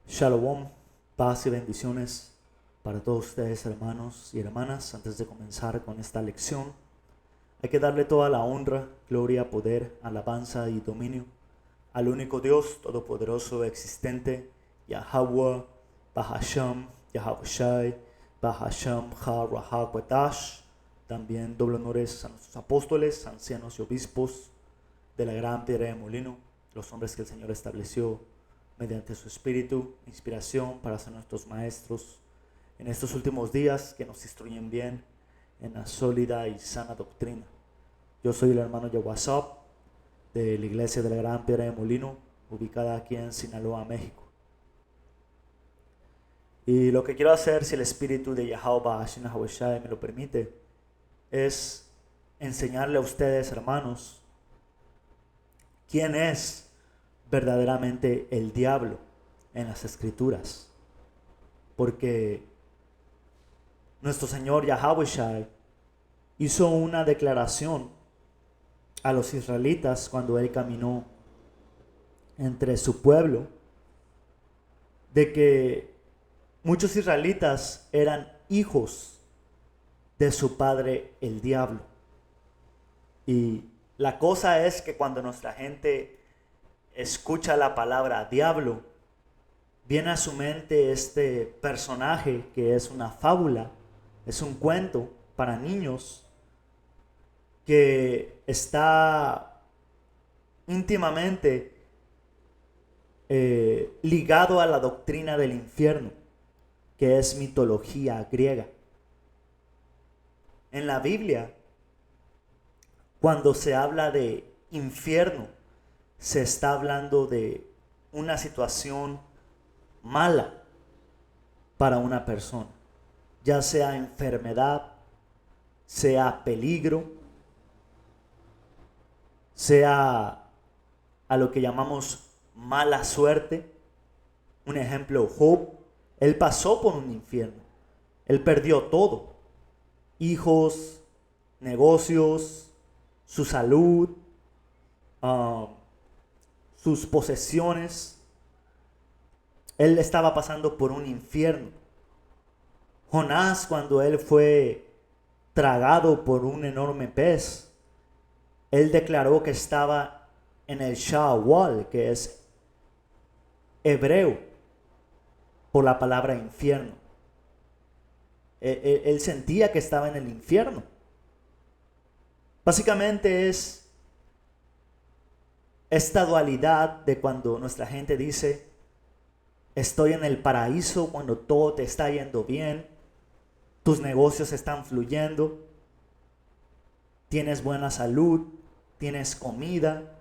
Shalom, paz y bendiciones para todos ustedes, hermanos y hermanas. Antes de comenzar con esta lección, hay que darle toda la honra, gloria, poder, alabanza y dominio al único Dios todopoderoso existente, Yahweh, Bahasham, Yahawashi, Bahasham, Ha-Raha-Kwadash. También doble honores a nuestros apóstoles, ancianos y obispos de la gran piedra de molino, los hombres que el Señor estableció mediante su espíritu, inspiración para ser nuestros maestros en estos últimos días, que nos instruyen bien en la sólida y sana doctrina. Yo soy el hermano Yawasop de la iglesia de la Gran Piedra de Molino, ubicada aquí en Sinaloa, México. Y lo que quiero hacer, si el espíritu de Yahweh Shai me lo permite, es enseñarle a ustedes, hermanos, quién es verdaderamente el diablo en las escrituras, porque nuestro Señor Yahweh hizo una declaración a los israelitas cuando él caminó entre su pueblo, de que muchos israelitas eran hijos de su padre el diablo. Y la cosa es que cuando nuestra gente escucha la palabra diablo, viene a su mente este personaje que es una fábula, es un cuento para niños que está íntimamente ligado a la doctrina del infierno, que es mitología griega. En la Biblia, cuando se habla de infierno, se está hablando de una situación mala para una persona, ya sea enfermedad, sea peligro, sea a lo que llamamos mala suerte. Un ejemplo, Job, él pasó por un infierno, él perdió todo: hijos, negocios, su salud, sus posesiones. Él estaba pasando por un infierno. Jonás, cuando él fue tragado por un enorme pez, él declaró que estaba en el Sha'awal, que es hebreo por la palabra infierno. Él sentía que estaba en el infierno. Básicamente es esta dualidad de cuando nuestra gente dice: estoy en el paraíso, cuando todo te está yendo bien, tus negocios están fluyendo, tienes buena salud, tienes comida,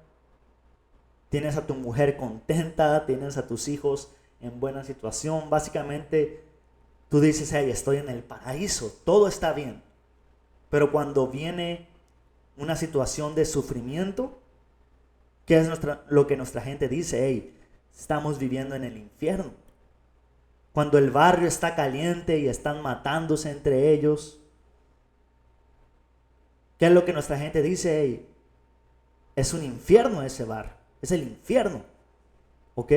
tienes a tu mujer contenta, tienes a tus hijos en buena situación. Básicamente tú dices: hey, estoy en el paraíso, todo está bien. Pero cuando viene una situación de sufrimiento, ¿qué es lo que nuestra gente dice? Hey, estamos viviendo en el infierno. Cuando el barrio está caliente y están matándose entre ellos, ¿qué es lo que nuestra gente dice? Hey, es un infierno ese bar, es el infierno. ¿Ok?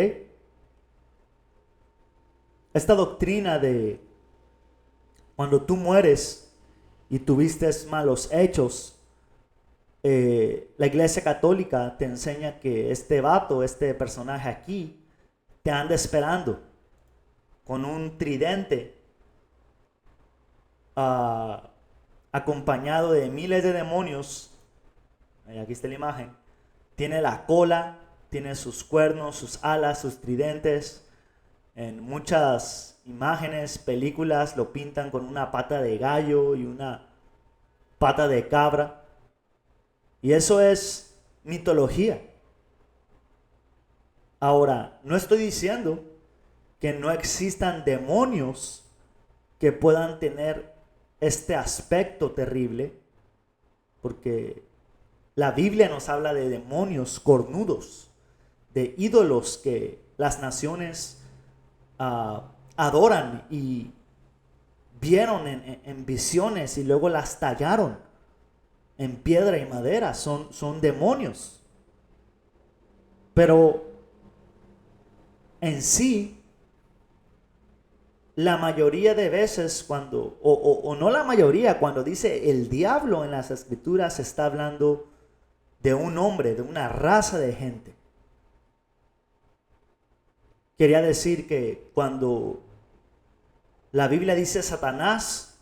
Esta doctrina de cuando tú mueres y tuviste malos hechos, la iglesia católica te enseña que este vato, este personaje aquí, te anda esperando con un tridente, acompañado de miles de demonios. Aquí está la imagen. Tiene la cola, tiene sus cuernos, sus alas, sus tridentes. En muchas imágenes, películas, lo pintan con una pata de gallo y una pata de cabra. Y eso es mitología. Ahora, no estoy diciendo que no existan demonios que puedan tener este aspecto terrible, porque la Biblia nos habla de demonios cornudos, de ídolos que las naciones adoran y vieron en visiones y luego las tallaron en piedra y madera. Son demonios. Pero en sí, la mayoría de veces o no la mayoría, cuando dice el diablo en las escrituras, se está hablando de un hombre, de una raza de gente. Quería decir que cuando la Biblia dice Satanás,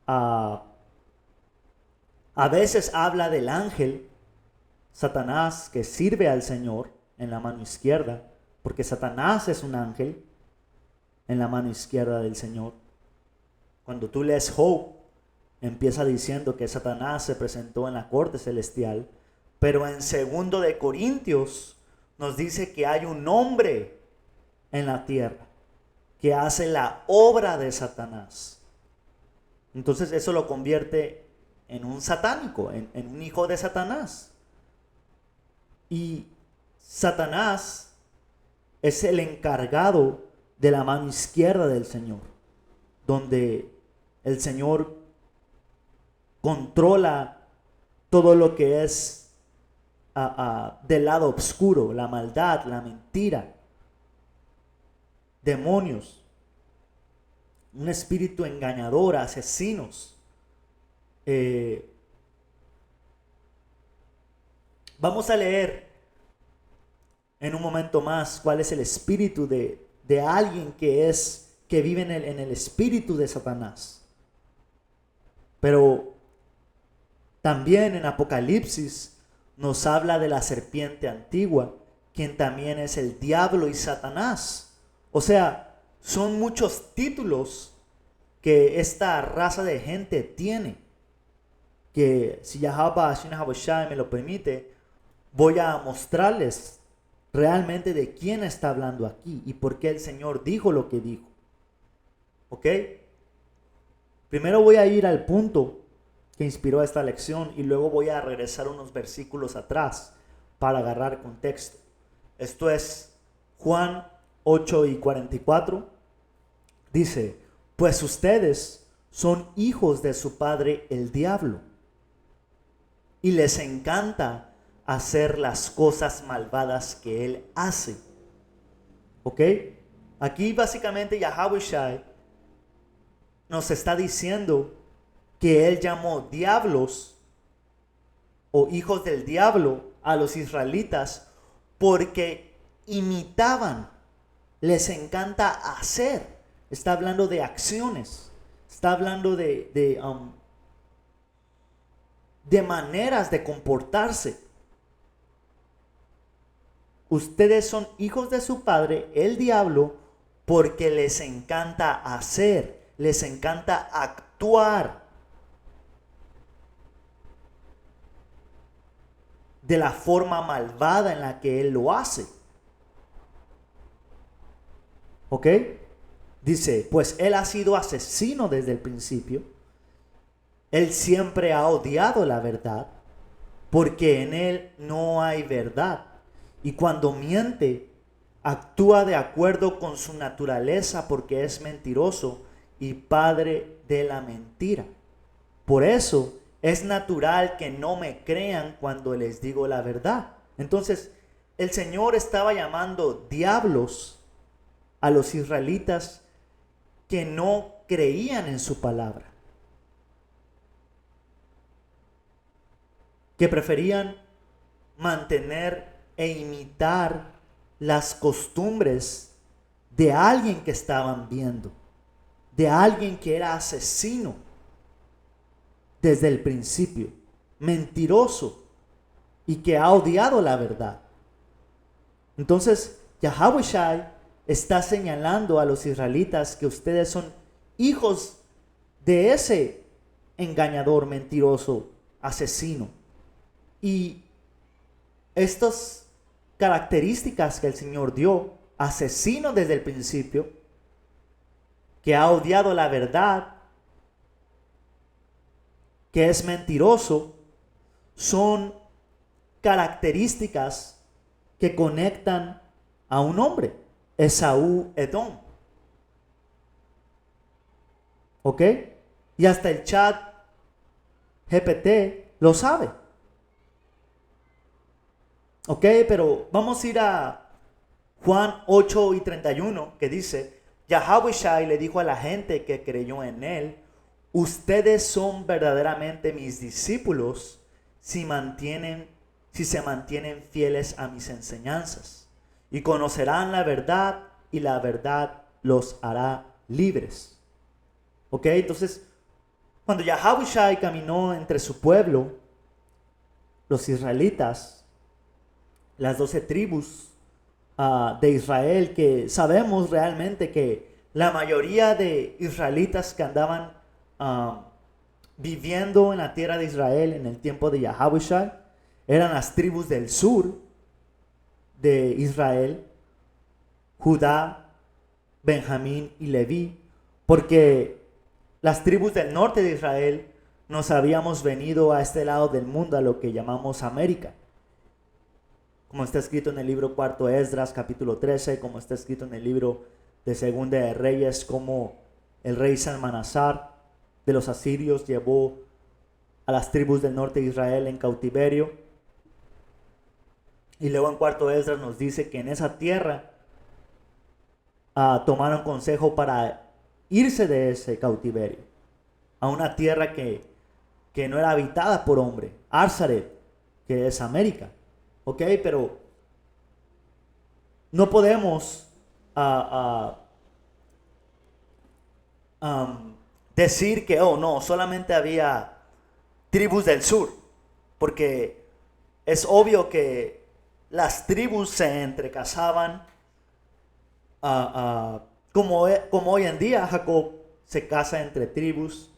a veces habla del ángel Satanás que sirve al Señor en la mano izquierda, porque Satanás es un ángel en la mano izquierda del Señor. Cuando tú lees Job, empieza diciendo que Satanás se presentó en la corte celestial, pero en 2 de Corintios nos dice que hay un hombre en la tierra que hace la obra de Satanás. Entonces eso lo convierte en un satánico, en un hijo de Satanás. Y Satanás es el encargado de la mano izquierda del Señor, donde el Señor controla todo lo que es del lado oscuro, la maldad, la mentira, demonios, un espíritu engañador, asesinos. Vamos a leer en un momento más cuál es el espíritu de alguien que vive en el espíritu de Satanás. Pero también en Apocalipsis nos habla de la serpiente antigua, quien también es el diablo y Satanás. O sea, son muchos títulos que esta raza de gente tiene, que si Yahweh Shai me lo permite, voy a mostrarles realmente de quién está hablando aquí y por qué el Señor dijo lo que dijo. ¿Ok? Primero voy a ir al punto que inspiró esta lección y luego voy a regresar unos versículos atrás para agarrar contexto. Esto es Juan 8:44. Dice, pues ustedes son hijos de su padre el diablo y les encanta hacer las cosas malvadas que él hace. ¿Ok? Aquí básicamente Yahweh Shai nos está diciendo que él llamó diablos o hijos del diablo a los israelitas porque imitaban, les encanta hacer. Está hablando de acciones, está hablando de maneras de comportarse. Ustedes son hijos de su padre, el diablo, porque les encanta hacer, les encanta actuar de la forma malvada en la que él lo hace. ¿Ok? Dice, pues él ha sido asesino desde el principio. Él siempre ha odiado la verdad, porque en él no hay verdad. Y cuando miente, actúa de acuerdo con su naturaleza porque es mentiroso y padre de la mentira. Por eso es natural que no me crean cuando les digo la verdad. Entonces, el Señor estaba llamando diablos a los israelitas que no creían en su palabra, que preferían mantener e imitar las costumbres de alguien que estaban viendo, de alguien que era asesino desde el principio, mentiroso y que ha odiado la verdad. Entonces, Yahweh Shai está señalando a los israelitas que ustedes son hijos de ese engañador, mentiroso, asesino. Y estas características que el Señor dio, asesino desde el principio, que ha odiado la verdad, que es mentiroso, son características que conectan a un hombre, Esaú Edom. ¿Ok? Y hasta el chat GPT lo sabe. Ok, pero vamos a ir a Juan 8:31, que dice, Yahushua le dijo a la gente que creyó en él: ustedes son verdaderamente mis discípulos si se mantienen fieles a mis enseñanzas, y conocerán la verdad, y la verdad los hará libres. Ok, entonces, cuando Yahushua caminó entre su pueblo, los israelitas, las 12 tribus de Israel, que sabemos realmente que la mayoría de israelitas que andaban viviendo en la tierra de Israel en el tiempo de Yahushua eran las tribus del sur de Israel: Judá, Benjamín y Leví, porque las tribus del norte de Israel nos habíamos venido a este lado del mundo, a lo que llamamos América, como está escrito en el libro cuarto Esdras capítulo 13, como está escrito en el libro de Segunda de Reyes, como el rey Salmanasar de los asirios llevó a las tribus del norte de Israel en cautiverio. Y luego en cuarto Esdras nos dice que en esa tierra tomaron consejo para irse de ese cautiverio a una tierra que no era habitada por hombre, Arzaret, que es América. Ok, pero no podemos decir que, oh no, solamente había tribus del sur, porque es obvio que las tribus se entrecasaban, como hoy en día Jacob se casa entre tribus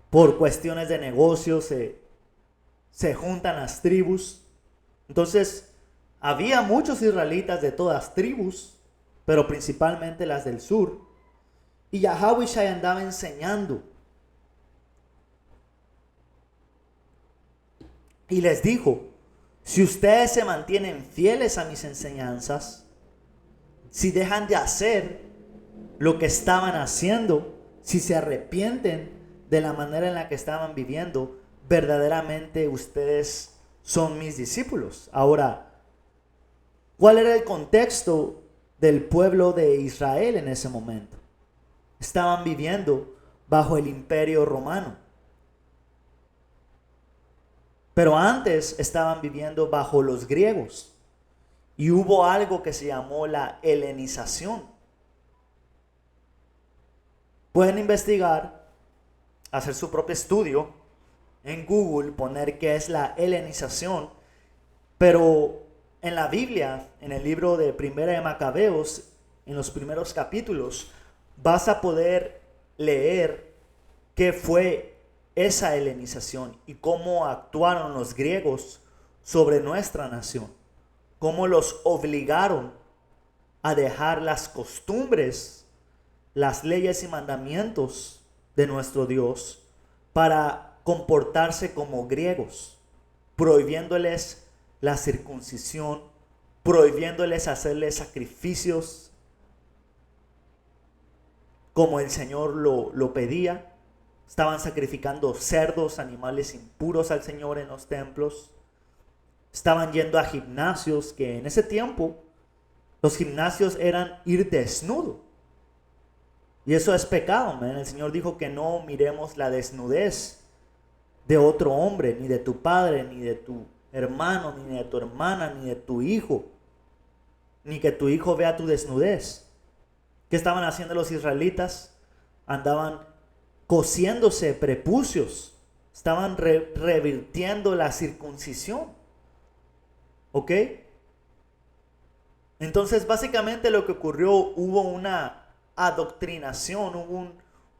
por cuestiones de negocio, se juntan las tribus. Entonces había muchos israelitas de todas tribus, pero principalmente las del sur, y Yahushua andaba enseñando y les dijo: si ustedes se mantienen fieles a mis enseñanzas, si dejan de hacer lo que estaban haciendo, si se arrepienten de la manera en la que estaban viviendo, verdaderamente ustedes son mis discípulos. Ahora, ¿cuál era el contexto del pueblo de Israel en ese momento? Estaban viviendo bajo el imperio romano, pero antes estaban viviendo bajo los griegos, y hubo algo que se llamó la helenización. Pueden investigar, hacer su propio estudio en Google, poner qué es la helenización, pero en la Biblia, en el libro de Primera de Macabeos, en los primeros capítulos, vas a poder leer qué fue esa helenización y cómo actuaron los griegos sobre nuestra nación, cómo los obligaron a dejar las costumbres, las leyes y mandamientos de nuestro Dios para comportarse como griegos, prohibiéndoles la circuncisión, prohibiéndoles hacerles sacrificios como el Señor lo pedía. Estaban sacrificando cerdos, animales impuros al Señor en los templos. Estaban yendo a gimnasios, que en ese tiempo los gimnasios eran ir desnudo. Y eso es pecado, man. El Señor dijo que no miremos la desnudez de otro hombre, ni de tu padre, ni de tu hermano, ni de tu hermana, ni de tu hijo, ni que tu hijo vea tu desnudez. ¿Qué estaban haciendo los israelitas? Andaban cosiéndose prepucios, estaban revirtiendo la circuncisión. ¿Ok? Entonces básicamente lo que ocurrió, hubo una adoctrinación, hubo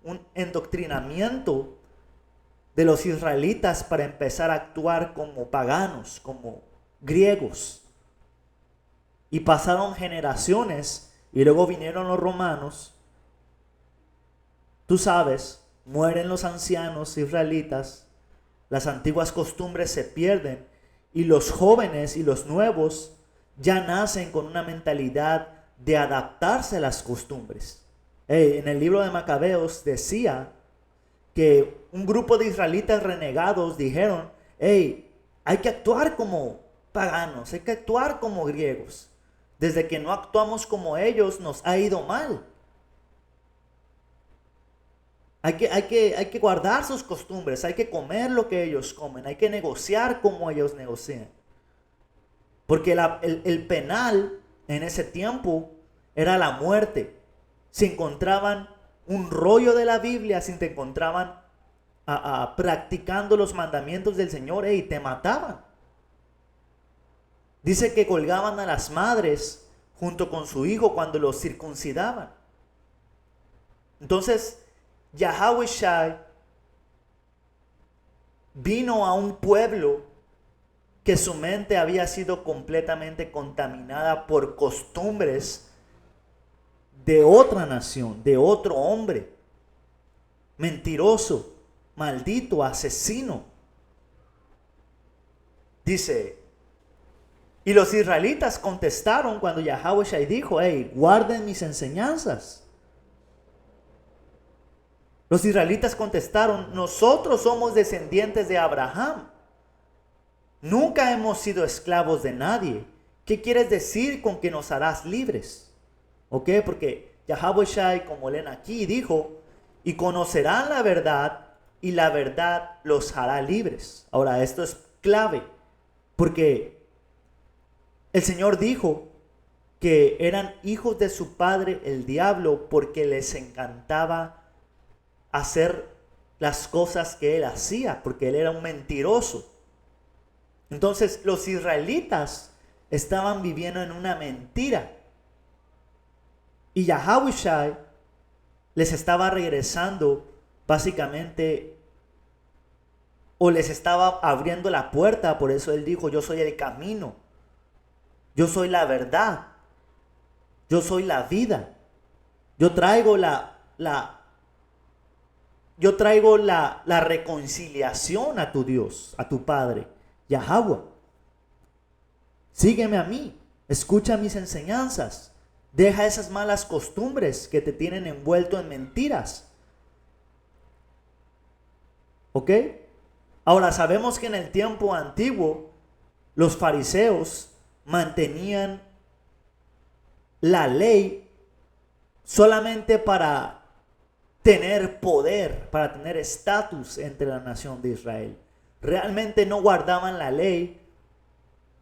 un endoctrinamiento de los israelitas para empezar a actuar como paganos, como griegos. Y pasaron generaciones y luego vinieron los romanos. Tú sabes, mueren los ancianos israelitas, las antiguas costumbres se pierden y los jóvenes y los nuevos ya nacen con una mentalidad de adaptarse a las costumbres. En el libro de Macabeos decía que un grupo de israelitas renegados dijeron: hey, hay que actuar como paganos, hay que actuar como griegos. Desde que no actuamos como ellos nos ha ido mal. Hay que guardar sus costumbres, hay que comer lo que ellos comen, hay que negociar como ellos negocian. Porque el penal en ese tiempo era la muerte. Si encontraban un rollo de la Biblia, si te encontraban practicando los mandamientos del Señor, y te mataban. Dice que colgaban a las madres junto con su hijo cuando los circuncidaban. Entonces, Yahawashi vino a un pueblo que su mente había sido completamente contaminada por costumbres de otra nación, de otro hombre, mentiroso, maldito, asesino. Dice, y los israelitas contestaron cuando Yahawashi dijo, hey, guarden mis enseñanzas. Los israelitas contestaron, nosotros somos descendientes de Abraham. Nunca hemos sido esclavos de nadie. ¿Qué quieres decir con que nos harás libres? ¿Ok? Porque Yahawashi, como leen aquí, dijo, y conocerán la verdad, y la verdad los hará libres. Ahora, esto es clave, porque el Señor dijo que eran hijos de su padre, el diablo, porque les encantaba hacer las cosas que él hacía, porque él era un mentiroso. Entonces los israelitas estaban viviendo en una mentira. Y Yahawashi les estaba regresando básicamente, o les estaba abriendo la puerta. Por eso él dijo, yo soy el camino, yo soy la verdad, yo soy la vida. Yo traigo la reconciliación a tu Dios, a tu Padre, Yahweh. Sígueme a mí, escucha mis enseñanzas, deja esas malas costumbres que te tienen envuelto en mentiras. ¿Ok? Ahora sabemos que en el tiempo antiguo los fariseos mantenían la ley solamente para tener poder, para tener estatus entre la nación de Israel. Realmente no guardaban la ley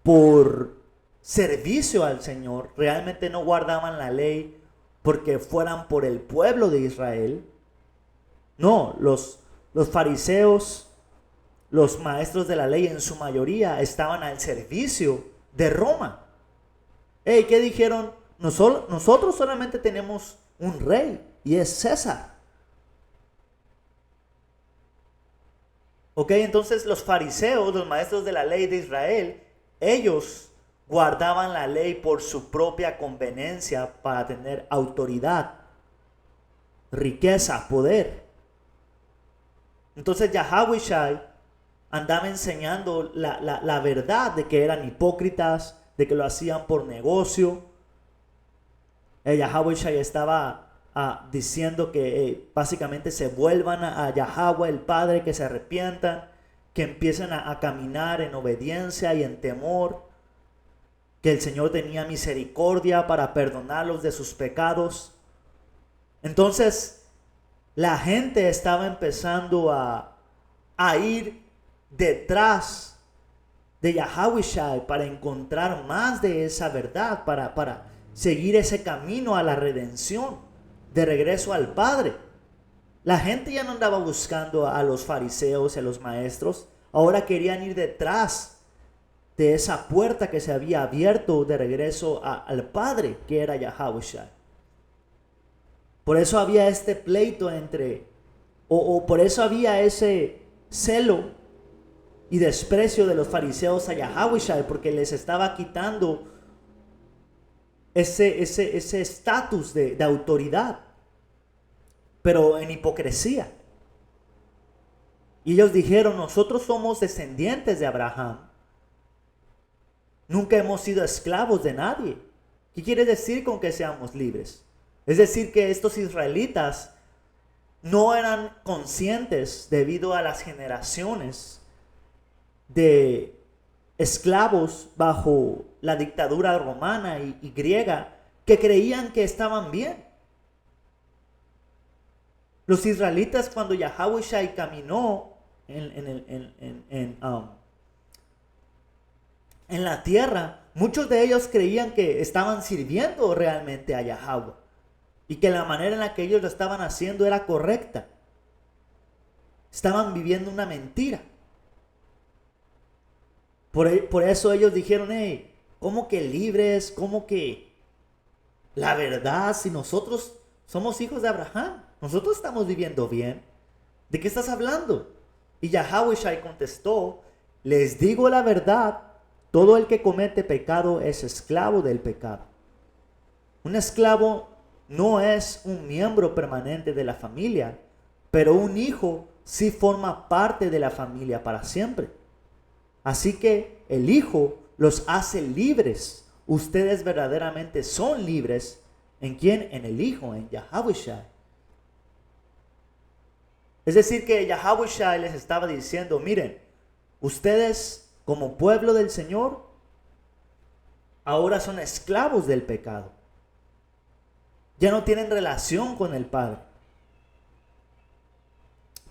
por servicio al Señor, realmente no guardaban la ley porque fueran por el pueblo de Israel. No, los fariseos, los maestros de la ley en su mayoría estaban al servicio de Roma. Hey, ¿qué dijeron? Nosotros solamente tenemos un rey y es César. Ok, entonces los fariseos, los maestros de la ley de Israel, ellos guardaban la ley por su propia conveniencia para tener autoridad, riqueza, poder. Entonces Yahawashi andaba enseñando la verdad de que eran hipócritas, de que lo hacían por negocio. Yahawashi estaba diciendo que básicamente se vuelvan a Yahweh el Padre, que se arrepientan, que empiecen a caminar en obediencia y en temor, que el Señor tenía misericordia para perdonarlos de sus pecados. Entonces la gente estaba empezando a ir detrás de Yahawashi para encontrar más de esa verdad, para seguir ese camino a la redención, de regreso al Padre. La gente ya no andaba buscando a los fariseos y a los maestros, ahora querían ir detrás de esa puerta que se había abierto de regreso al Padre, que era Yahawashi. Por eso había este pleito por eso había ese celo y desprecio de los fariseos a Yahawashi, porque les estaba quitando ese estatus de autoridad, pero en hipocresía. Y ellos dijeron, nosotros somos descendientes de Abraham, nunca hemos sido esclavos de nadie. ¿Qué quiere decir con que seamos libres? Es decir, que estos israelitas no eran conscientes, debido a las generaciones de esclavos bajo la dictadura romana y griega, que creían que estaban bien. Los israelitas, cuando Yahawashi caminó en la tierra, muchos de ellos creían que estaban sirviendo realmente a Yahweh y que la manera en la que ellos lo estaban haciendo era correcta. Estaban viviendo una mentira. Por eso ellos dijeron, hey, ¿cómo que libres? ¿Cómo que la verdad? Si nosotros somos hijos de Abraham, nosotros estamos viviendo bien. ¿De qué estás hablando? Y Yahawashi contestó, les digo la verdad, todo el que comete pecado es esclavo del pecado. Un esclavo no es un miembro permanente de la familia, pero un hijo sí forma parte de la familia para siempre. Así que el Hijo los hace libres. Ustedes verdaderamente son libres. ¿En quién? En el Hijo, en Yahawashi. Es decir que Yahawashi les estaba diciendo, miren, ustedes como pueblo del Señor ahora son esclavos del pecado. Ya no tienen relación con el Padre.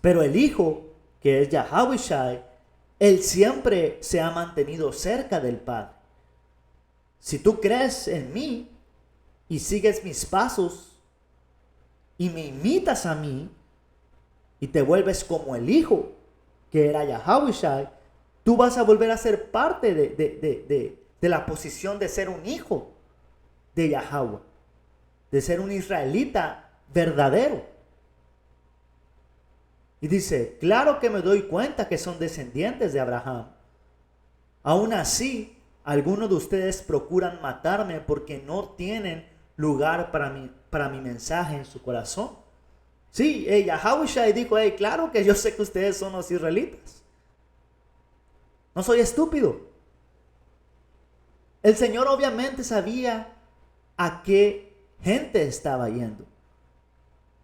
Pero el Hijo, que es Yahawashi, Él siempre se ha mantenido cerca del Padre. Si tú crees en mí y sigues mis pasos y me imitas a mí y te vuelves como el Hijo, que era Yahawashi, tú vas a volver a ser parte de la posición de ser un hijo de Yahweh, de ser un israelita verdadero. Y dice, claro que me doy cuenta que son descendientes de Abraham. Aún así, algunos de ustedes procuran matarme porque no tienen lugar para mi mensaje en su corazón. Sí, Yahawashi dijo, claro que yo sé que ustedes son los israelitas. No soy estúpido. El Señor obviamente sabía a qué gente estaba yendo.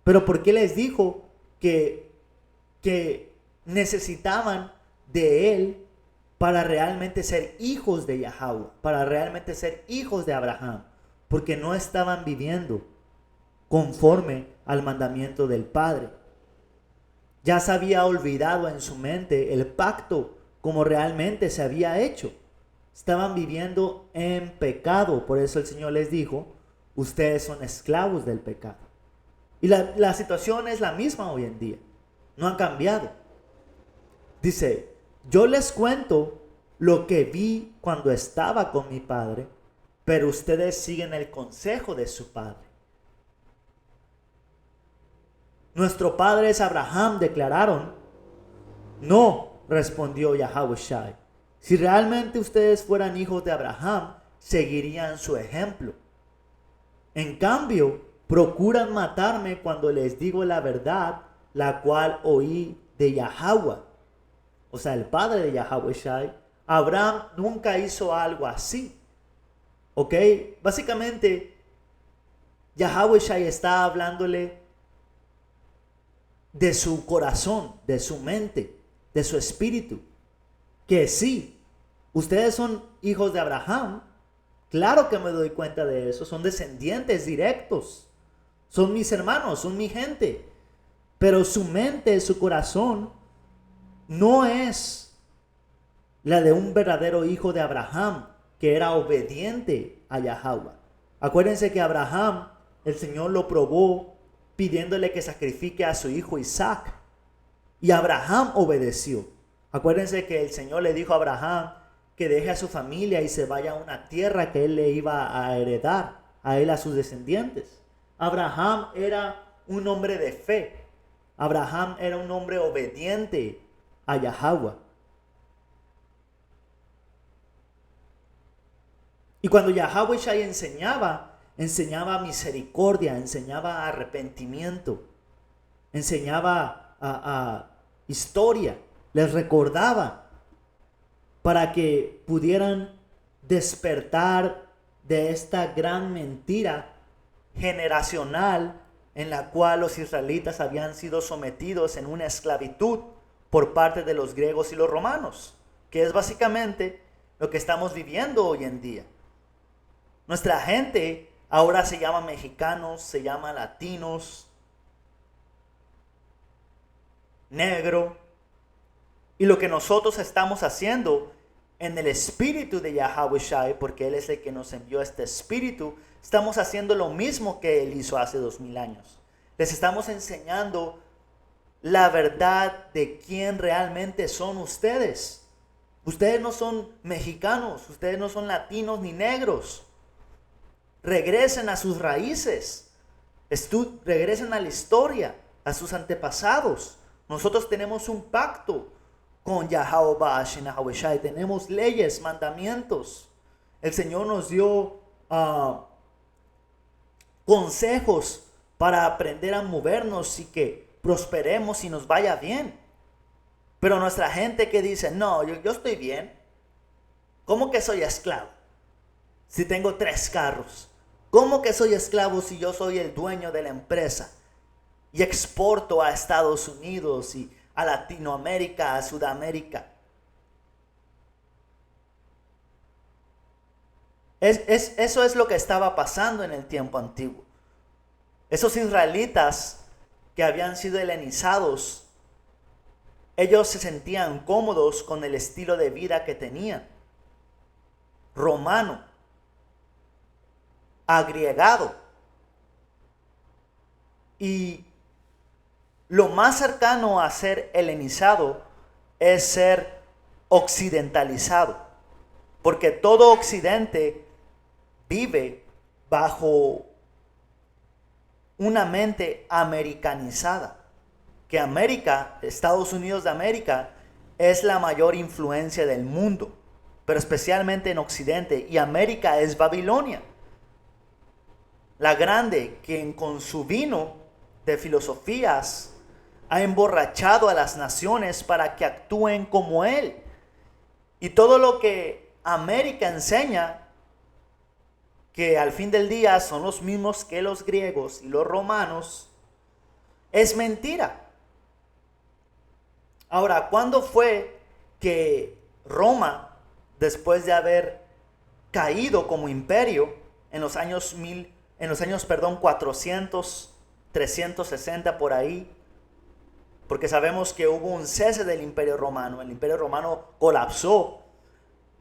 Pero ¿por qué les dijo que necesitaban de Él para realmente ser hijos de Yahweh, para realmente ser hijos de Abraham? Porque no estaban viviendo conforme al mandamiento del Padre. Ya se había olvidado en su mente el pacto como realmente se había hecho. Estaban viviendo en pecado. Por eso el Señor les dijo, ustedes son esclavos del pecado. Y la situación es la misma hoy en día. No han cambiado. Dice, yo les cuento lo que vi cuando estaba con mi padre, pero ustedes siguen el consejo de su padre. Nuestro padre es Abraham, declararon. No, respondió Yahawashi. Si realmente ustedes fueran hijos de Abraham, seguirían su ejemplo. En cambio, procuran matarme cuando les digo la verdad, la cual oí de Yahweh. O sea, el padre de Yahawashi. Abraham nunca hizo algo así. ¿Ok? Básicamente, Yahawashi está hablándole de su corazón, de su mente, de su espíritu. Que sí, ustedes son hijos de Abraham. Claro que me doy cuenta de eso. Son descendientes directos. Son mis hermanos, son mi gente. Pero su mente, su corazón, no es la de un verdadero hijo de Abraham, que era obediente a Yahweh. Acuérdense que Abraham, el Señor lo probó pidiéndole que sacrifique a su hijo Isaac. Y Abraham obedeció. Acuérdense que el Señor le dijo a Abraham que deje a su familia y se vaya a una tierra que él le iba a heredar, a él, a sus descendientes. Abraham era un hombre de fe. Abraham era un hombre obediente a Yahweh. Y cuando Yahawashi enseñaba misericordia, enseñaba arrepentimiento, enseñaba a historia, les recordaba para que pudieran despertar de esta gran mentira generacional en la cual los israelitas habían sido sometidos en una esclavitud por parte de los griegos y los romanos, que es básicamente lo que estamos viviendo hoy en día. Nuestra gente ahora se llama mexicanos, se llama latinos, negro. Y lo que nosotros estamos haciendo en el espíritu de Yahweh Shai, porque Él es el que nos envió este espíritu, estamos haciendo lo mismo que Él hizo hace 2000 años. Les estamos enseñando la verdad de quién realmente son ustedes. Ustedes no son mexicanos, ustedes no son latinos ni negros. Regresen a sus raíces, regresen a la historia, a sus antepasados. Nosotros tenemos un pacto con Yahweh Ba'ashin Yahweh Shai. Tenemos leyes, mandamientos. El Señor nos dio consejos para aprender a movernos y que prosperemos y nos vaya bien. Pero nuestra gente que dice, no, yo estoy bien. ¿Cómo que soy esclavo si tengo 3 carros? ¿Cómo que soy esclavo si yo soy el dueño de la empresa y exporto a Estados Unidos y a Latinoamérica, a Sudamérica? Eso es lo que estaba pasando en el tiempo antiguo. Esos israelitas que habían sido helenizados, ellos se sentían cómodos con el estilo de vida que tenían. Romano, agriegado. Y lo más cercano a ser helenizado es ser occidentalizado. Porque todo Occidente vive bajo una mente americanizada. Que América, Estados Unidos de América, es la mayor influencia del mundo, pero especialmente en Occidente. Y América es Babilonia, la grande, quien con su vino de filosofías ha emborrachado a las naciones para que actúen como él. Y todo lo que América enseña, que al fin del día son los mismos que los griegos y los romanos, es mentira. Ahora, ¿cuándo fue que Roma, después de haber caído como imperio en los años 400, 360 por ahí? Porque sabemos que hubo un cese del Imperio Romano. El Imperio Romano colapsó,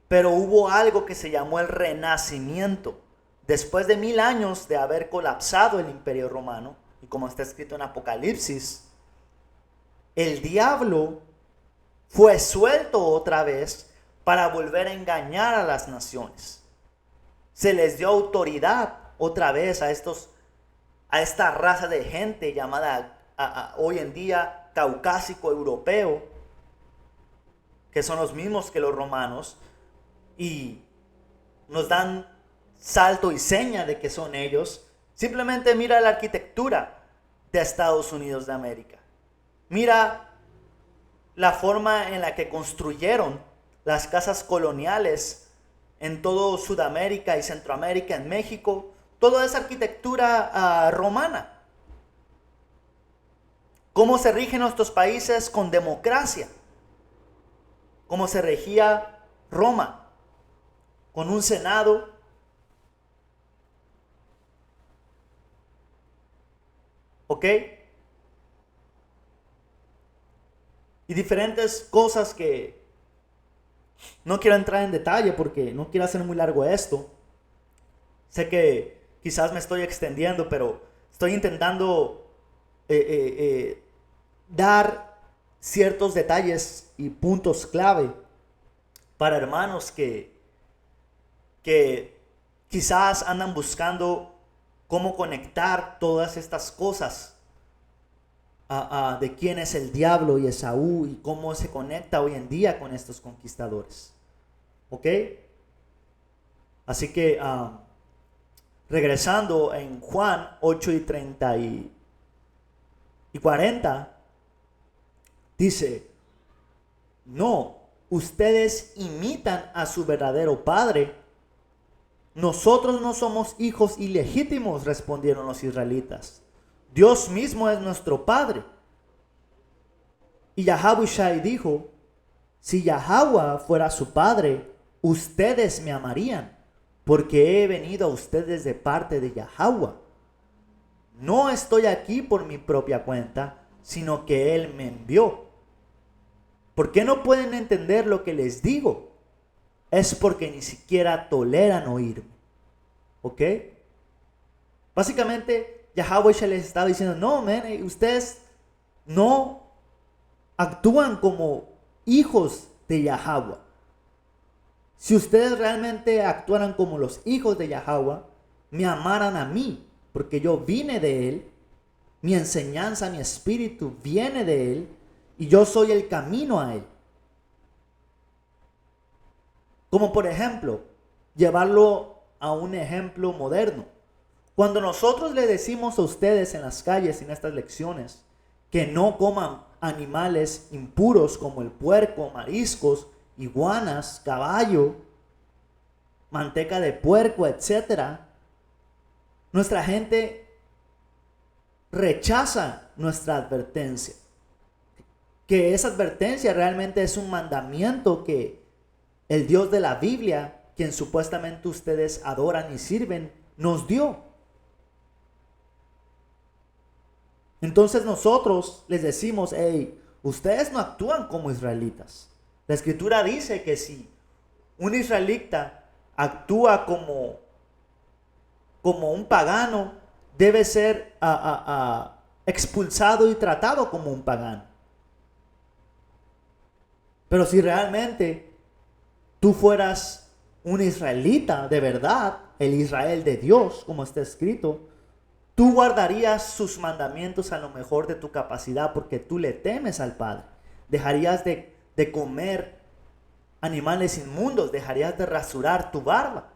pero hubo algo que se llamó el Renacimiento. Después de 1000 años de haber colapsado el Imperio Romano, y como está escrito en Apocalipsis, el diablo fue suelto otra vez para volver a engañar a las naciones. Se les dio autoridad otra vez a esta raza de gente llamada hoy en día caucásico europeo, que son los mismos que los romanos, y nos dan salto y seña de que son ellos. Simplemente mira la arquitectura de Estados Unidos de América. Mira la forma en la que construyeron las casas coloniales en todo Sudamérica y Centroamérica, en México. Toda esa arquitectura romana. Cómo se rigen nuestros países con democracia. Cómo se regía Roma, con un senado. ¿Ok? Y diferentes cosas que no quiero entrar en detalle porque no quiero hacer muy largo esto. Sé que quizás me estoy extendiendo, pero estoy intentando dar ciertos detalles y puntos clave para hermanos que quizás andan buscando cómo conectar todas estas cosas de quién es el diablo y Esaú y cómo se conecta hoy en día con estos conquistadores. ¿Ok? Así que regresando en Juan 8 y 30 y 40, dice, no, ustedes imitan a su verdadero padre. Nosotros no somos hijos ilegítimos, respondieron los israelitas. Dios mismo es nuestro Padre. Y Yahweh Shai dijo, si Yahweh fuera su Padre, ustedes me amarían, porque he venido a ustedes de parte de Yahweh. No estoy aquí por mi propia cuenta, sino que Él me envió. ¿Por qué no pueden entender lo que les digo? Es porque ni siquiera toleran oírme. ¿Ok? Básicamente, Yahweh ya les estaba diciendo, no, ustedes no actúan como hijos de Yahweh. Si ustedes realmente actuaran como los hijos de Yahweh, me amaran a mí, porque yo vine de Él, mi enseñanza, mi espíritu viene de Él, y yo soy el camino a Él. Como por ejemplo, llevarlo a un ejemplo moderno. Cuando nosotros le decimos a ustedes en las calles, en estas lecciones, que no coman animales impuros como el puerco, mariscos, iguanas, caballo, manteca de puerco, etc., nuestra gente rechaza nuestra advertencia. Que esa advertencia realmente es un mandamiento que el Dios de la Biblia, quien supuestamente ustedes adoran y sirven, nos dio. Entonces nosotros les decimos, hey, ustedes no actúan como israelitas. La Escritura dice que si un israelita actúa como un pagano, debe ser expulsado y tratado como un pagano. Pero si realmente tú fueras un israelita de verdad, el Israel de Dios, como está escrito, tú guardarías sus mandamientos a lo mejor de tu capacidad porque tú le temes al Padre. Dejarías de comer animales inmundos, dejarías de rasurar tu barba.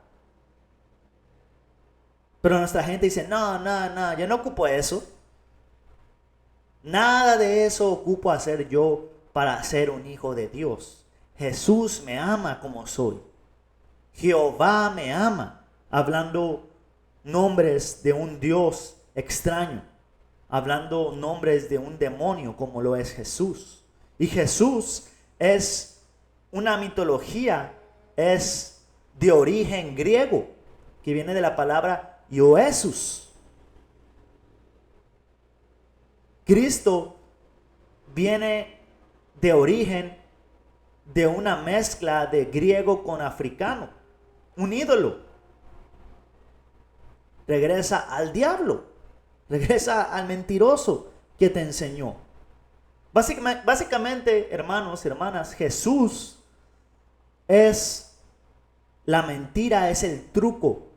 Pero nuestra gente dice, no, yo no ocupo eso. Nada de eso ocupo hacer yo para ser un hijo de Dios. Jesús me ama como soy. Jehová me ama. Hablando nombres de un Dios extraño. Hablando nombres de un demonio como lo es Jesús. Y Jesús es una mitología, es de origen griego, que viene de la palabra Ioesus. Cristo viene de origen de una mezcla de griego con africano, un ídolo. Regresa al diablo, regresa al mentiroso que te enseñó. Básicamente, hermanos y hermanas, Jesús es la mentira, es el truco.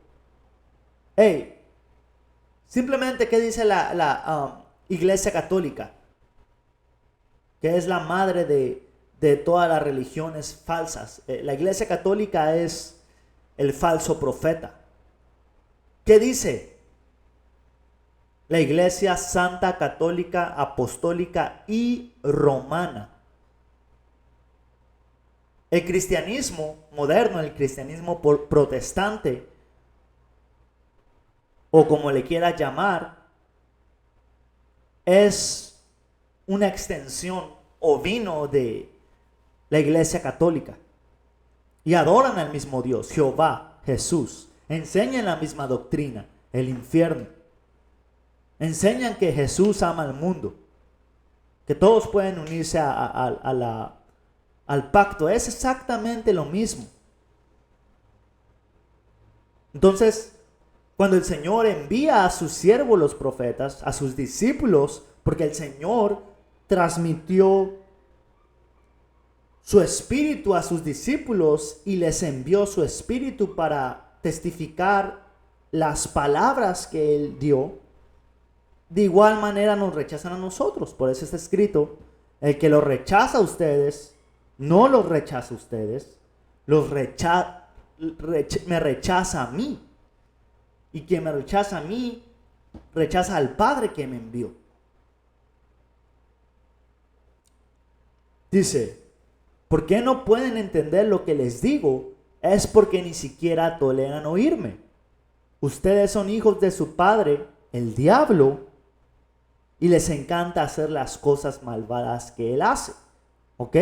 Hey, simplemente, ¿qué dice la Iglesia Católica? Que es la madre de todas las religiones falsas. La Iglesia Católica es el falso profeta. ¿Qué dice? La Iglesia Santa, Católica, Apostólica y Romana. El cristianismo moderno, el cristianismo protestante, o como le quieras llamar, es una extensión o vino de la Iglesia Católica. Y adoran al mismo Dios, Jehová, Jesús. Enseñan la misma doctrina, el infierno. Enseñan que Jesús ama al mundo, que todos pueden unirse al pacto. Es exactamente lo mismo. Entonces, cuando el Señor envía a sus siervos los profetas, a sus discípulos, porque el Señor transmitió su espíritu a sus discípulos y les envió su espíritu para testificar las palabras que Él dio, de igual manera nos rechazan a nosotros. Por eso está escrito, el que los rechaza a ustedes, no los rechaza a ustedes, me rechaza a mí. Y quien me rechaza a mí, rechaza al Padre que me envió. Dice, ¿por qué no pueden entender lo que les digo? Es porque ni siquiera toleran oírme. Ustedes son hijos de su padre, el diablo, y les encanta hacer las cosas malvadas que él hace. ¿Ok?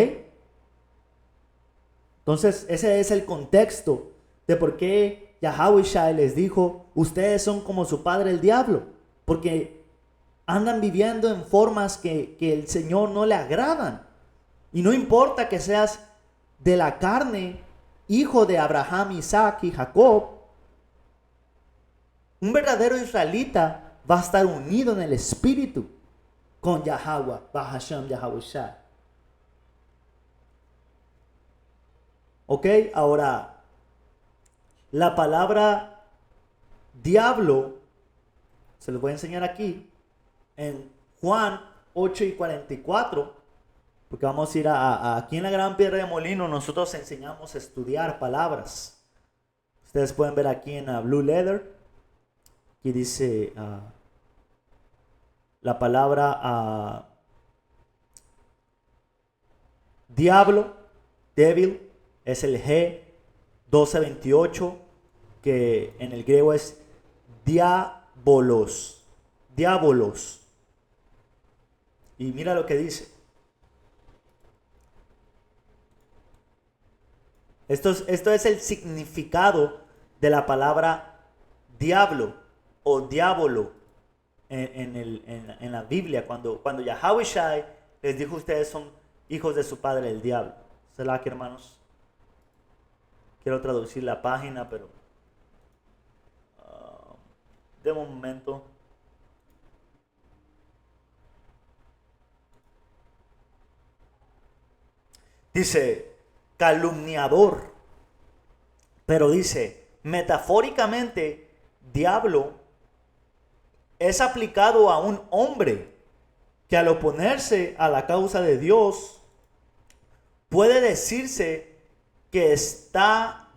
Entonces, ese es el contexto de por qué Yahweh Shai les dijo, ustedes son como su padre el diablo. Porque andan viviendo en formas que el Señor no le agradan. Y no importa que seas de la carne, hijo de Abraham, Isaac y Jacob, un verdadero israelita va a estar unido en el espíritu con Yahweh, Bahashem, Yahawashi. Ok, ahora, la palabra diablo, se los voy a enseñar aquí, en Juan 8:44, porque vamos a ir aquí en la Gran Piedra de Molino, nosotros enseñamos a estudiar palabras. Ustedes pueden ver aquí en la Blue Leather, aquí dice la palabra diablo, devil, es el G1228, que en el griego es diabolos. Diabolos. Y mira lo que dice. Esto es el significado de la palabra diablo o diablo en la Biblia. Cuando Yahweh Shai les dijo: ustedes son hijos de su padre el diablo. ¿Será que, hermanos? Quiero traducir la página, pero de un momento. Dice calumniador, pero dice metafóricamente diablo es aplicado a un hombre que al oponerse a la causa de Dios puede decirse que está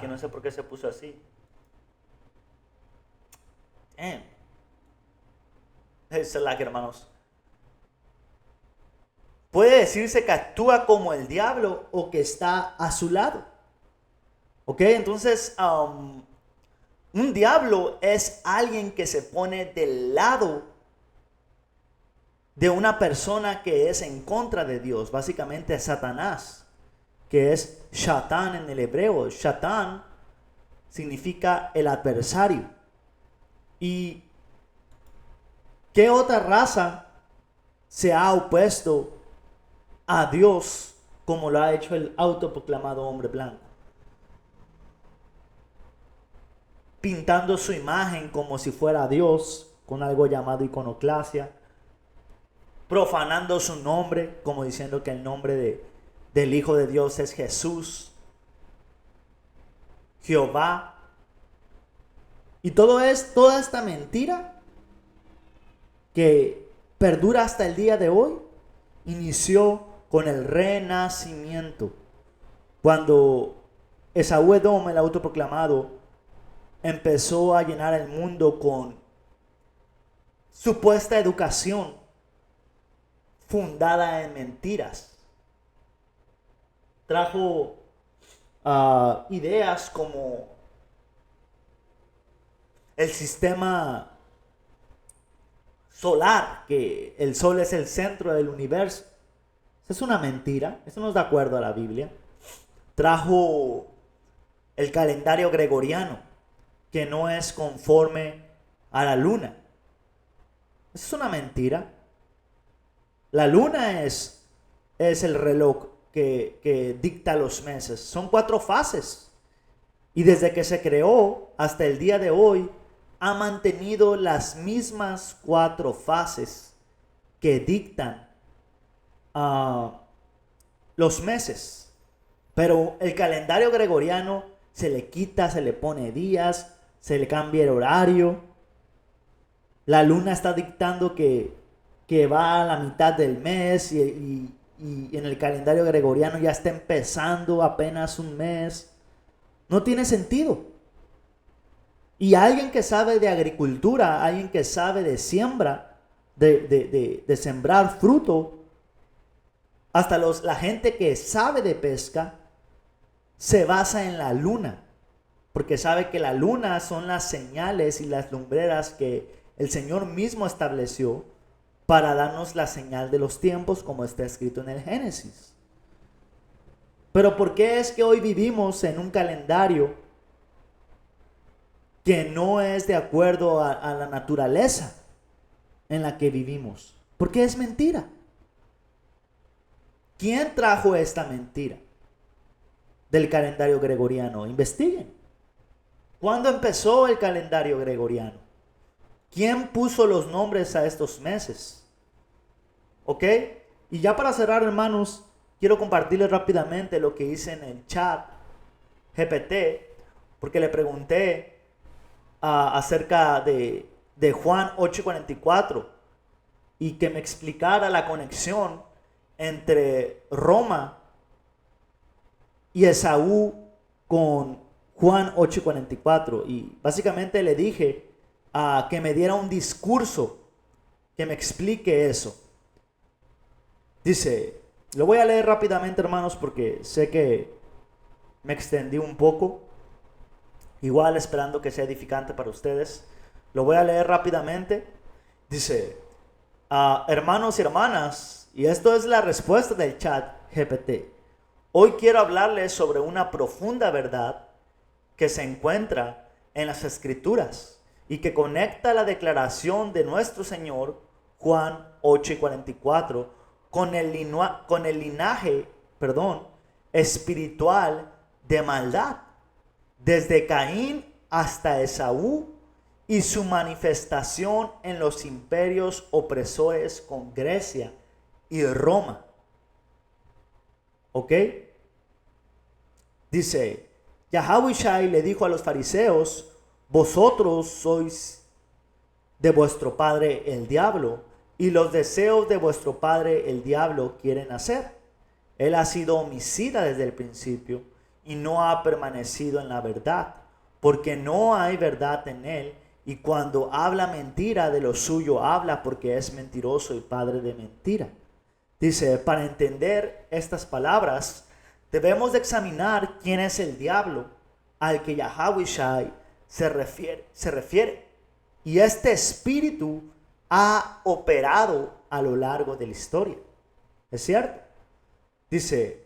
que no sé por qué se puso así. Hermanos. Puede decirse que actúa como el diablo o que está a su lado. Ok, entonces un diablo es alguien que se pone del lado de una persona que es en contra de Dios. Básicamente es Satanás, que es Shatán en el hebreo. Shatán significa el adversario. ¿Y qué otra raza se ha opuesto a Dios como lo ha hecho el autoproclamado hombre blanco? Pintando su imagen como si fuera Dios, con algo llamado iconoclasia, profanando su nombre, como diciendo que el nombre del Hijo de Dios es Jesús, Jehová. Y toda esta mentira que perdura hasta el día de hoy, inició con el renacimiento, cuando Esaú Edom, el autoproclamado, empezó a llenar el mundo con supuesta educación fundada en mentiras. Trajo ideas como el sistema solar, que el sol es el centro del universo. Eso es una mentira, eso no es de acuerdo a la Biblia. Trajo el calendario gregoriano, que no es conforme a la luna. Eso es una mentira. La luna es el reloj que dicta los meses. Son 4 fases. Y desde que se creó hasta el día de hoy, ha mantenido las mismas 4 fases que dictan los meses. Pero el calendario gregoriano se le quita, se le pone días, se le cambia el horario. La luna está dictando que va a la mitad del mes y en el calendario gregoriano ya está empezando apenas un mes. No tiene sentido. Y alguien que sabe de agricultura, alguien que sabe de siembra, de sembrar fruto, hasta la gente que sabe de pesca, se basa en la luna, porque sabe que la luna son las señales y las lumbreras que el Señor mismo estableció para darnos la señal de los tiempos, como está escrito en el Génesis. Pero ¿por qué es que hoy vivimos en un calendario que no es de acuerdo a la naturaleza en la que vivimos. Porque es mentira. ¿Quién trajo esta mentira del calendario gregoriano? Investiguen. ¿Cuándo empezó el calendario gregoriano? ¿Quién puso los nombres a estos meses? ¿Ok? Y ya para cerrar, hermanos, quiero compartirles rápidamente lo que hice en el chat GPT, porque le pregunté acerca de Juan 8:44 y que me explicara la conexión entre Roma y Esaú con Juan 8:44. Y básicamente le dije que me diera un discurso que me explique eso. Dice, lo voy a leer rápidamente, hermanos, porque sé que me extendí un poco. Igual esperando que sea edificante para ustedes. Lo voy a leer rápidamente. Dice, hermanos y hermanas, y esto es la respuesta del chat GPT. Hoy quiero hablarles sobre una profunda verdad que se encuentra en las Escrituras y que conecta la declaración de nuestro Señor Juan 8:44 con el linaje, espiritual de maldad, desde Caín hasta Esaú y su manifestación en los imperios opresores con Grecia y Roma. ¿Ok? Dice, Yahawashi le dijo a los fariseos, vosotros sois de vuestro padre el diablo, y los deseos de vuestro padre el diablo quieren hacer. Él ha sido homicida desde el principio y no ha permanecido en la verdad, porque no hay verdad en él, y cuando habla mentira de lo suyo habla porque es mentiroso y padre de mentira. Dice, para entender estas palabras, debemos de examinar quién es el diablo al que Yahawashi se refiere. Y este espíritu ha operado a lo largo de la historia. ¿Es cierto? Dice,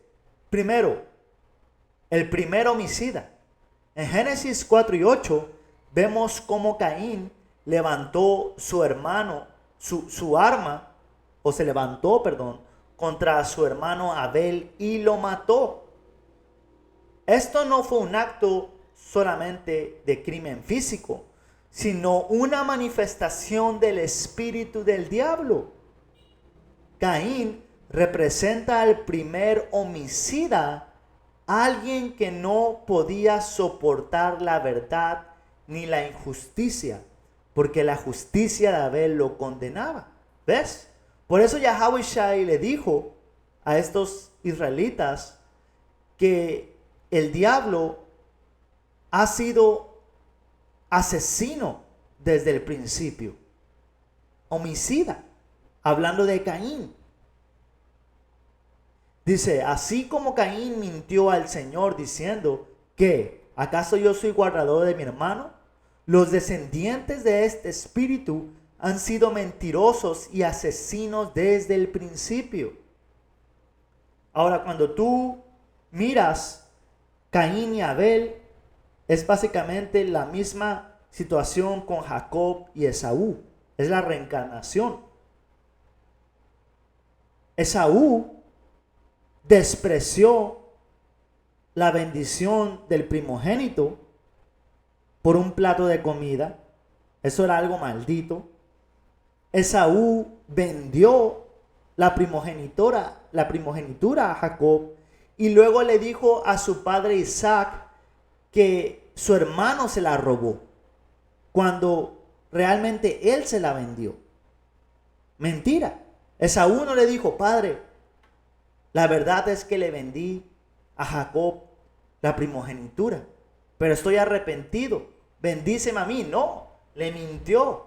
primero, el primer homicida. En Génesis 4:8 vemos cómo Caín levantó su arma, o se levantó, contra su hermano Abel y lo mató. Esto no fue un acto solamente de crimen físico, sino una manifestación del espíritu del diablo. Caín representa al primer homicida, alguien que no podía soportar la verdad ni la injusticia, porque la justicia de Abel lo condenaba. ¿Ves? Por eso Yahawashi le dijo a estos israelitas que el diablo ha sido asesino desde el principio, homicida, hablando de Caín. Dice, así como Caín mintió al Señor diciendo que, ¿acaso yo soy guardador de mi hermano? Los descendientes de este espíritu han sido mentirosos y asesinos desde el principio. Ahora, cuando tú miras Caín y Abel, es básicamente la misma situación con Jacob y Esaú. Es la reencarnación. Esaú despreció la bendición del primogénito por un plato de comida. Eso era algo maldito. Esaú vendió la primogenitura a Jacob y luego le dijo a su padre Isaac que su hermano se la robó, cuando realmente él se la vendió. Mentira. Esaú no le dijo, padre, la verdad es que le vendí a Jacob la primogenitura, pero estoy arrepentido, bendíceme a mí. No, le mintió.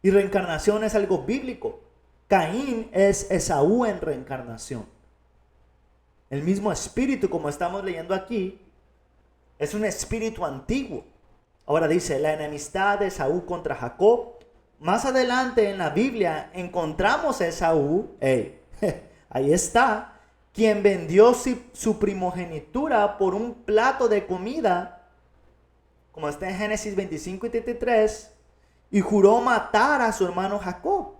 Y reencarnación es algo bíblico. Caín es Esaú en reencarnación. El mismo espíritu, como estamos leyendo aquí, es un espíritu antiguo. Ahora dice, la enemistad de Esaú contra Jacob. Más adelante en la Biblia encontramos a Esaú, ahí está, quien vendió su primogenitura por un plato de comida, como está en Génesis 25 y 33, y juró matar a su hermano Jacob.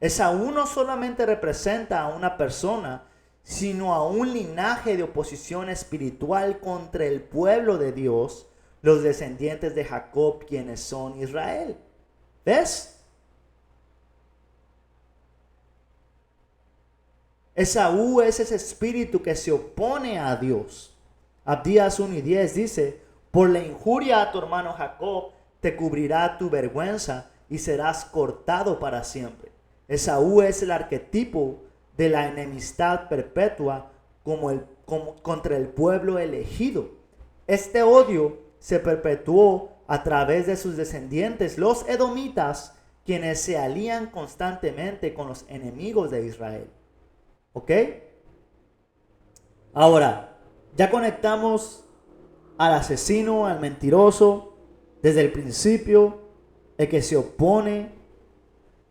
Esaú no solamente representa a una persona, sino a un linaje de oposición espiritual contra el pueblo de Dios, los descendientes de Jacob, quienes son Israel. ¿Ves? Esaú es ese espíritu que se opone a Dios. Abdías 1 y 10 dice: por la injuria a tu hermano Jacob te cubrirá tu vergüenza y serás cortado para siempre. Esaú es el arquetipo de la enemistad perpetua contra el pueblo elegido. Este odio se perpetuó a través de sus descendientes, los edomitas, quienes se alían constantemente con los enemigos de Israel. ¿Ok? Ahora, ya conectamos al asesino, al mentiroso, desde el principio, el que se opone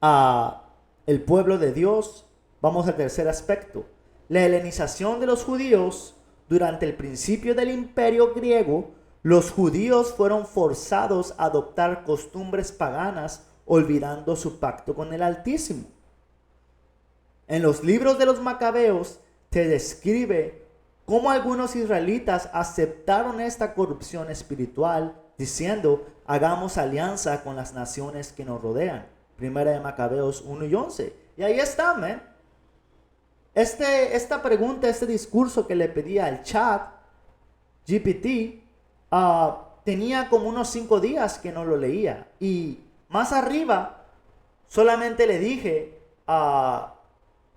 a el pueblo de Dios. Vamos al tercer aspecto. La helenización de los judíos. Durante el principio del imperio griego, los judíos fueron forzados a adoptar costumbres paganas, olvidando su pacto con el Altísimo. En los libros de los Macabeos se describe cómo algunos israelitas aceptaron esta corrupción espiritual, diciendo: hagamos alianza con las naciones que nos rodean. Primera de Macabeos 1 y 11. Y ahí está, man. Esta pregunta, este discurso que le pedí al chat GPT, tenía como unos 5 días que no lo leía. Y más arriba, solamente le dije,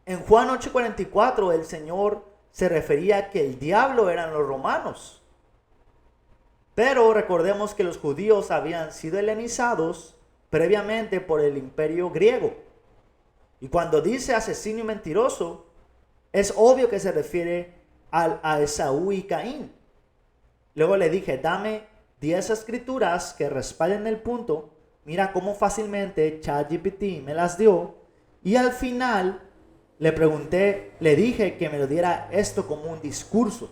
en Juan 8:44, el Señor se refería a que el diablo eran los romanos. Pero recordemos que los judíos habían sido helenizados previamente por el imperio griego. Y cuando dice asesino y mentiroso, es obvio que se refiere a Esaú y Caín. Luego le dije: dame 10 escrituras que respalden el punto. Mira cómo fácilmente ChatGPT me las dio. Y al final le pregunté, le dije que me lo diera esto como un discurso,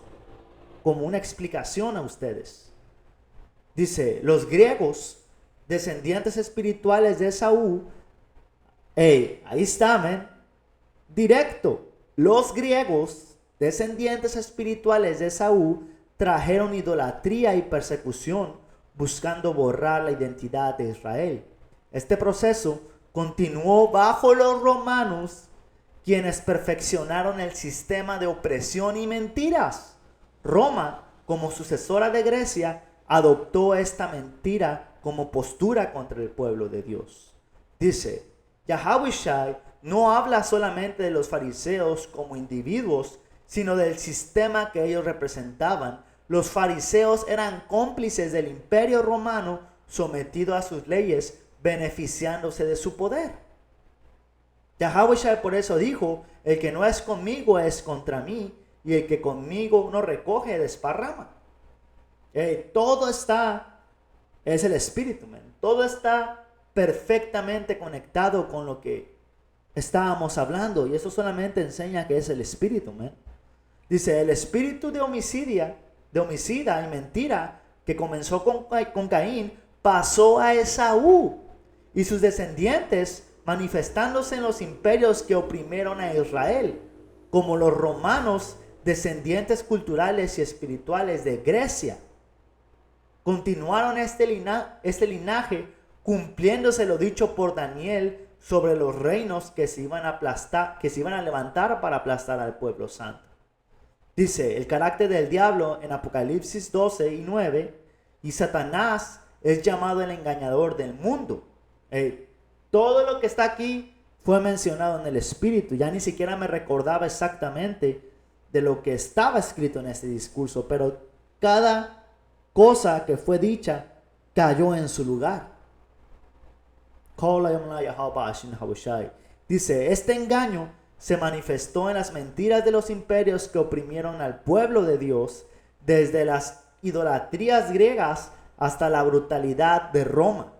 como una explicación a ustedes. Dice: los griegos, descendientes espirituales de Esaú, ahí está, man, directo. Los griegos, descendientes espirituales de Esaú, trajeron idolatría y persecución, buscando borrar la identidad de Israel. Este proceso continuó bajo los romanos, quienes perfeccionaron el sistema de opresión y mentiras. Roma, como sucesora de Grecia, adoptó esta mentira como postura contra el pueblo de Dios. Dice: Yahawashi no habla solamente de los fariseos como individuos, sino del sistema que ellos representaban. Los fariseos eran cómplices del imperio romano, sometido a sus leyes, beneficiándose de su poder. Yahawashi por eso dijo: el que no es conmigo es contra mí, y el que conmigo no recoge desparrama. Todo está, es el espíritu, man. Todo está perfectamente conectado con lo que estábamos hablando, y eso solamente enseña que es el espíritu, man. Dice: el espíritu de homicida y mentira que comenzó con Caín pasó a Esaú y sus descendientes, manifestándose en los imperios que oprimieron a Israel, como los romanos, descendientes culturales y espirituales de Grecia. Continuaron este linaje, cumpliéndose lo dicho por Daniel sobre los reinos que se iban a levantar para aplastar al pueblo santo. Dice: el carácter del diablo en Apocalipsis 12 y 9, y Satanás es llamado el engañador del mundo. Todo lo que está aquí fue mencionado en el Espíritu. Ya ni siquiera me recordaba exactamente de lo que estaba escrito en este discurso, pero cada cosa que fue dicha cayó en su lugar. Dice: este engaño se manifestó en las mentiras de los imperios que oprimieron al pueblo de Dios, desde las idolatrías griegas hasta la brutalidad de Roma.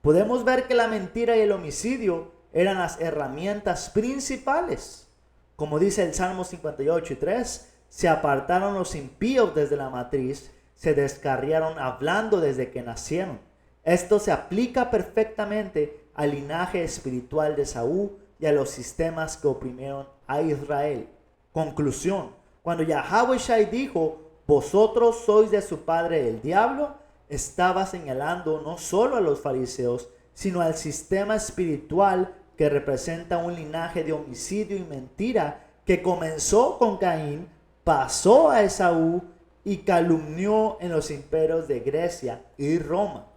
Podemos ver que la mentira y el homicidio eran las herramientas principales. Como dice el Salmo 58:3, se apartaron los impíos desde la matriz, se descarriaron hablando desde que nacieron. Esto se aplica perfectamente al linaje espiritual de Saúl y a los sistemas que oprimieron a Israel. Conclusión: cuando Yahweh Shai dijo, vosotros sois de su padre el diablo, estaba señalando no solo a los fariseos, sino al sistema espiritual que representa un linaje de homicidio y mentira que comenzó con Caín, pasó a Esaú y calumnió en los imperios de Grecia y Roma.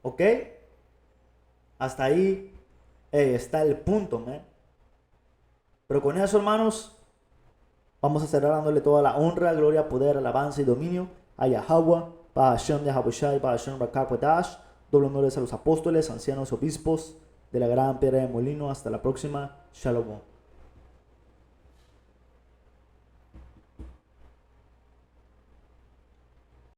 ¿Ok? Hasta ahí está el punto, man. Pero con eso, hermanos, vamos a cerrar dándole toda la honra, gloria, poder, alabanza y dominio a Yahweh, para Hashem Yahabushai, para Hashem Rakakwadash. Doble honores a los apóstoles, ancianos, obispos de la gran piedra de molino. Hasta la próxima. Shalom.